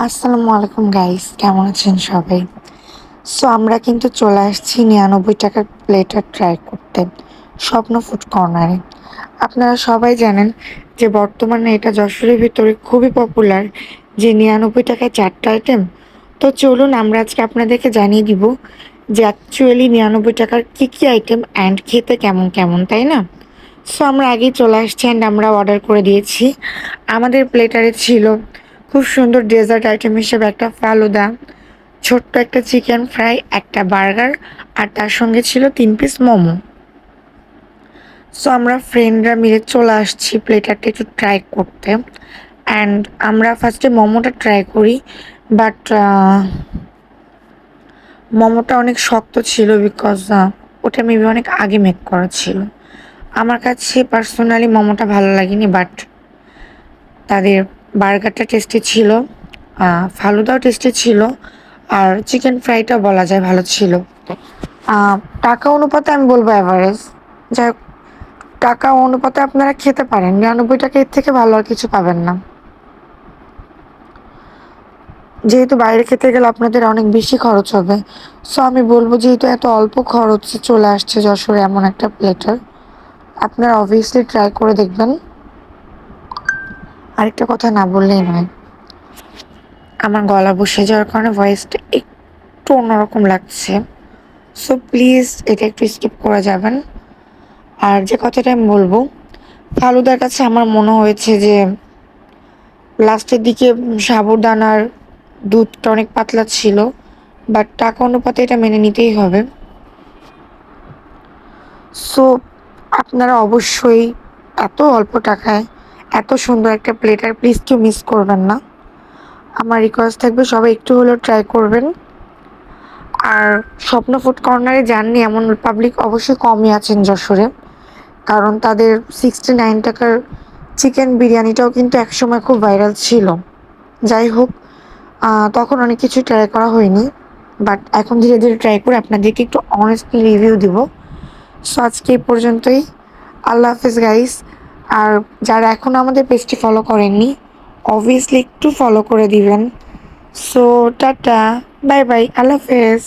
আসসালামু আলাইকুম গাইস, কেমন আছেন সবাই? আমরা কিন্তু চলে আসছি ৯৯ টাকার প্লেটার ট্রাই করতে স্বপ্ন ফুড কর্নারে। আপনারা সবাই জানেন যে বর্তমানে এটা যশোরের ভিতরে খুবই পপুলার, যে ৯৯ টাকায় ৪টা আইটেম। তো চলুন আমরা আজকে আপনাদেরকে জানিয়ে দিব যে অ্যাকচুয়ালি ৯৯ টাকার কী আইটেম অ্যান্ড খেতে কেমন কেমন, তাই না? আমরা আগেই চলে আসছি অ্যান্ড আমরা অর্ডার করে দিয়েছি। আমাদের প্লেটারে ছিল খুব সুন্দর ডেজার্ট আইটেম হিসেবে একটা ফালুদা, ছোট্ট একটা চিকেন ফ্রাই, একটা বার্গার, আর তার সঙ্গে ছিল ৩ পিস মোমো। আমরা ফ্রেন্ডরা মিলে চলে আসছি প্লেটারটা একটু ট্রাই করতে। অ্যান্ড আমরা ফার্স্টে মোমোটা ট্রাই করি, বাট মোমোটা অনেক শক্ত ছিল, বিকজ ওটা মেবি অনেক আগে মেক করা ছিল। আমার কাছে পার্সোনালি মোমোটা ভালো লাগেনি, বাট তাদের বার্গারটা টেস্টি ছিল, ফালুদাও টেস্টি ছিল, আর চিকেন ফ্রাইটাও বলা যায় ভালো ছিল। টাকা অনুপাতে আমি বলবো অ্যাভারেজ। যাই হোক, টাকা অনুপাতে আপনারা খেতে পারেন, ৯৯ টাকা এর থেকে ভালো আর কিছু পাবেন না। যেহেতু বাইরে খেতে গেলে আপনাদের অনেক বেশি খরচ হবে, আমি বলবো যেহেতু এত অল্প খরচে চলে আসছে যশোরে এমন একটা প্লেটার, আপনারা অবভিয়াসলি ট্রাই করে দেখবেন। আরেকটা কথা না বললেই নয়, আমার গলা বসে যাওয়ার কারণে ভয়েসটা একটু অন্যরকম লাগছে, প্লিজ এটা একটু স্কিপ করে যাবেন। আর যে কথাটা আমি বলবো, ফালুদার কাছে আমার মনে হয়েছে যে লাস্টের দিকে সাবুদানার দুধটা অনেক পাতলা ছিল, বাট টাকা অনুপাতে এটা মেনে নিতেই হবে। সো আপনারা অবশ্যই এত অল্প টাকায় এত সুন্দর একটা প্লেটার প্লিজ কেউ মিস করবেন না। আমার রিকোয়েস্ট থাকবে সবাই একটু হলেও ট্রাই করবেন। আর স্বপ্ন ফুড কর্নারে যাননি এমন পাবলিক অবশ্যই কমই আছেন যশোরে, কারণ তাদের 69 টাকার চিকেন বিরিয়ানিটাও কিন্তু একসময় খুব ভাইরাল ছিল। যাই হোক, তখন অনেক কিছু ট্রাই করা হয়নি, বাট এখন ধীরে ধীরে ট্রাই করে আপনাদেরকে একটু অনেস্টলি রিভিউ দিব। আজকে এই পর্যন্তই। আল্লাহ হাফেজ গাইস। আর যারা এখনও আমাদের পেজটি ফলো করেননি, অবভিয়াসলি একটু ফলো করে দিবেন। টাটা, বাই বাই, আল্লাহ হাফেজ।